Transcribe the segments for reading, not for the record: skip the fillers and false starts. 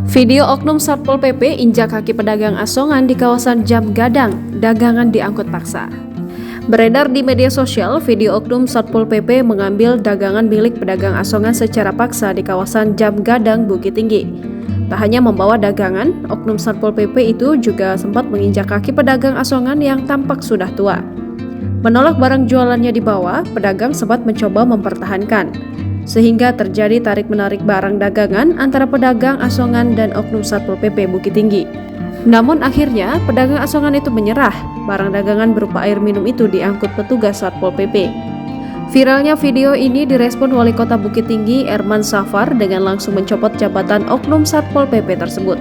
Video oknum Satpol PP injak kaki pedagang asongan di kawasan Jam Gadang, dagangan diangkut paksa. Beredar di media sosial, video oknum Satpol PP mengambil dagangan milik pedagang asongan secara paksa di kawasan Jam Gadang, Bukit Tinggi. Tak hanya membawa dagangan, oknum Satpol PP itu juga sempat menginjak kaki pedagang asongan yang tampak sudah tua. Menolak barang jualannya dibawa, pedagang sempat mencoba mempertahankan, sehingga terjadi tarik-menarik barang dagangan antara pedagang asongan dan oknum Satpol PP Bukit Tinggi. Namun akhirnya pedagang asongan itu menyerah. Barang dagangan berupa air minum itu diangkut petugas Satpol PP. Viralnya video ini direspon Wali Kota Bukit Tinggi Erman Safar dengan langsung mencopot jabatan oknum Satpol PP tersebut.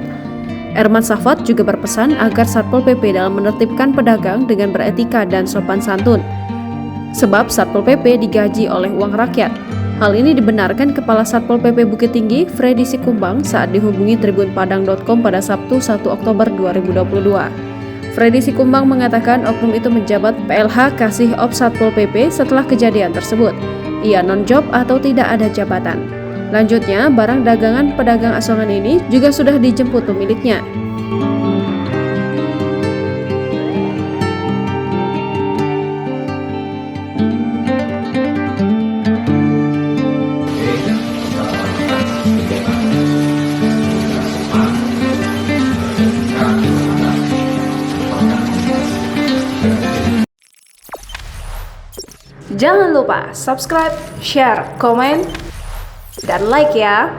Erman Safar juga berpesan agar Satpol PP dalam menertibkan pedagang dengan beretika dan sopan santun. Sebab Satpol PP digaji oleh uang rakyat. Hal ini dibenarkan Kepala Satpol PP Bukit Tinggi, Freddy Sikumbang, saat dihubungi tribunpadang.com pada Sabtu 1 Oktober 2022. Freddy Sikumbang mengatakan oknum itu menjabat PLH Kasih Ops Satpol PP setelah kejadian tersebut. Ia non-job atau tidak ada jabatan. Lanjutnya, barang dagangan pedagang asongan ini juga sudah dijemput pemiliknya. Jangan lupa subscribe, share, komen, dan like ya.